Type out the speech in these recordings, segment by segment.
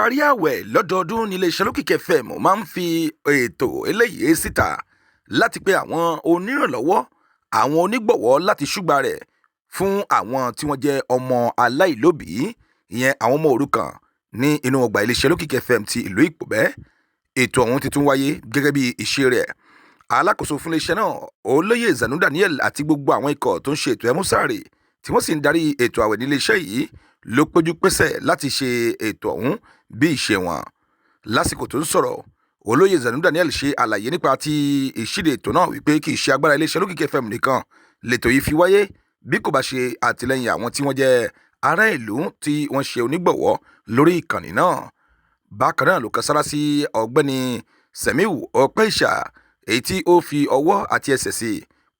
ìparí ààwẹ̀ lọ́dọọdún ní iléeṣẹ́ Olókìkí FM máa ń fi ètò eléyìí síta láti pe àwọn onírànlọ́wọ́, àwọn onígbọ̀wọ́ láti ṣúgbà rẹ̀ fún àwọn tí wọ́n jẹ́ ọmọ aláìlóbìí, ìyẹn àwọn ọmọ òrukàn ní inú ọgbà iléeṣẹ́ Olókìkí FM ti ìlú Ìpòbẹ́. Ètò ọ̀hún ti tún wáyé gẹ́gẹ́ bí ìṣe rẹ̀. Alákòóso fún iléeṣẹ́ náà, Olóyè Zanu Daniel àti gbogbo àwọn ikọ̀ tó ń ṣe ètò ẹmúsàrè tí wọ́n sì ń darí ètò ààwẹ̀ ní iléeṣẹ́ yìí ló péjú pésẹ̀ láti ṣe ètò ọ̀hún bí ìṣe wọn. Lásìkò tó ń sọ̀rọ̀, Olóyè Zanu Daniel ṣe àlàyé nípa ti ìṣíde ètò náà wípé kì í ṣe agbára iléeṣẹ́ Olókìkí FM nìkan lètò yìí fi wáyé bí kò bá ṣe àtìlẹ́yìn àwọn tí wọ́n jẹ́ ará ìlú tí wọ́n ṣe onígbọ̀wọ́ lórí ìkànnì náà. Bákan náà ló kan sára sí ọ̀gbẹ́ni Sẹ̀míù Ọpẹ́ìṣà, èyí tí ó fi ọwọ́ àti ẹsẹ̀ sí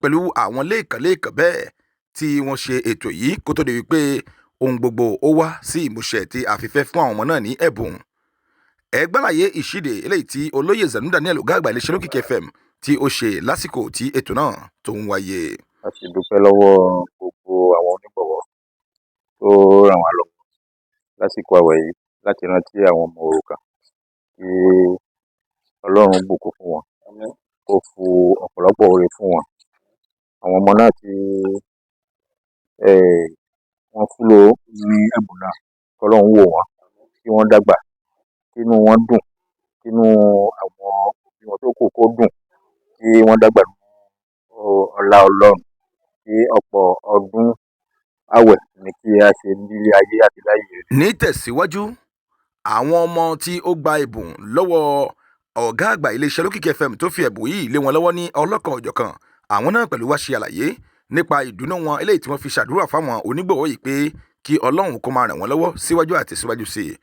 pẹ̀lú àwọn lẹ́ẹ̀kan bẹ́ẹ̀ tí wọ́n ṣe ètò yìí kó tó di wípé ohun gbogbo ó wá sí ìmúṣẹ tí a fi fẹ́ fún àwọn ọmọ náà ní ẹ̀bùn. Ẹgbàláyé ìṣíde eléyìí tí Olóyè Zanu Daniel ọ̀gá àgbà iléeṣẹ́ Olókìkí FM tí ó ṣe lásìkò tí ètò náà tó ń wáyé. A sì dúpẹ́ lọ́wọ́ gbogbo àwọn onígbọ̀wọ́ tó ràn wá lọ́wọ́ lásìkò àwẹ̀ yìí láti rántí àwọn ọmọ òrukàn kí Ọlọ́run bùkún fún wọn, kó fu ọ̀pọ̀lọpọ̀ oore fún wọn. Àwọn ọmọ náà tí wọ́n fún ní ẹ̀bùn náà, k'Ọlọ́run wò wọ́n, kí wọ́n dàgbà, kínú wọn dùn, kínú àwọn òbí wọn tó kù kó dùn, kí wọ́n dàgbà nínú ọlá Ọlọ́run, kí ọ̀pọ̀ ọdún àwẹ̀ ni kí a ṣe nílé ayé àti láyé rere. Ní tẹ̀síwájú, àwọn ọmọ tí ó gba ẹ̀bùn lọ́wọ́ ọ̀gá àgbà iléeṣẹ́ Olókìkí FM tó fi ẹ̀bùn yìí lé wọn lọ́wọ́ ní ọlọ́kan-ò-jọ̀kan, àwọn náà pẹ̀lú wá ṣe àlàyé nípa ìdùnnú wọn eléyìí tí wọ́n fi ṣàdúrà fáwọn onígbọ̀wọ́ yìí pé kí Ọlọ́run kó máa ràn wọ́n lọ́wọ́ síwájú àti síwájú sí i.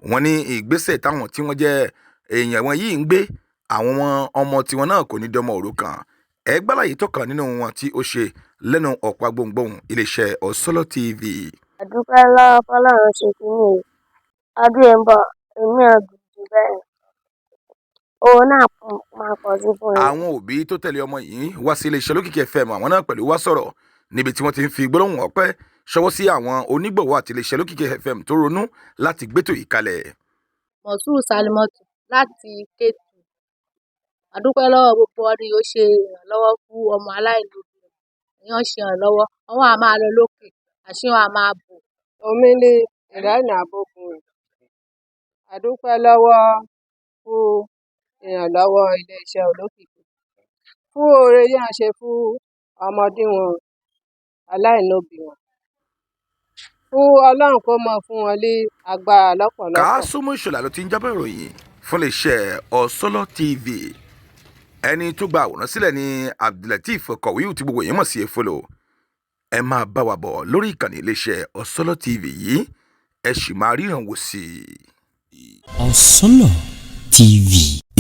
Wọ́n ní ìgbésẹ̀ táwọn tí wọ́n jẹ́ èèyàn wọn yìí ń gbé àwọn ọmọ tiwọn náà kò ní dọmọ òrukàn. Ẹgbàláyé tó kàn nínú wọn tí ó ṣe lẹ́nu ọ̀pá gbohùngbohùn iléeṣẹ́ Osolo TV. Àdúpẹ́ lọ́wọ́ f'Ọlọ́run ṣe kínní yìí. Ọdún yìí ń bọ̀, èmi náà jù bẹ́ẹ̀. Owó náà máa pọ̀ sí fún yín. Àwọn òbí tó tẹ̀lé ọmọ yìí wá sí iléeṣẹ́ Olókìkí FM, àwọn náà pẹ̀lú wá sọ̀rọ̀ níbi tí wọ́n ti ń fi gbólóhùn ọpẹ́ ṣọwọ́ sí àwọn onígbọ̀wọ́ àti iléeṣẹ́ Olókìkí FM tó ronú láti gbétò yìí kalẹ̀. Mọ̀súrù Sálímọ́tù láti Kétu. Àdúpẹ́ lọ́wọ́ gbogbo ọdún yóò ṣe ìrànlọ́wọ́ fún ọmọ aláìlóbìí. Èèyàn ṣe ìrànlọ́wọ́, ọwọ́ a máa lọ lókè, àṣìwọ̀n a máa bò. Omili ìrẹ́nà àbòkùn. Àdúpẹ́ lọ́wọ́ fún ìrànlọ́wọ́ iléeṣẹ́ Olókìkí fún oore yẹn ṣe fún ọmọdé wọn aláìlóbìí wọn. Fún Ọlọ́run kó mọ fún wọn ní agbára lọ́pọ̀lọpọ̀. Kásùmù Ìṣọ̀lá ló ti ń jábọ̀ ìròyìn fún iléeṣẹ́ Osolo TV. Ẹni tó gba àwòrán sílẹ̀ ní Abdulateef Kọ̀wíù tí gbogbo èèyàn mọ̀ sí Efolo. Ẹ máa bá wa bọ̀ lórí ìkànnì iléeṣẹ́ Osolo TV yìí, ẹ sì máa ríran wò sí i. Osolo TV,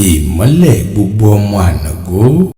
ìmọ́lẹ̀ gbogbo ọmọ Ànàgó.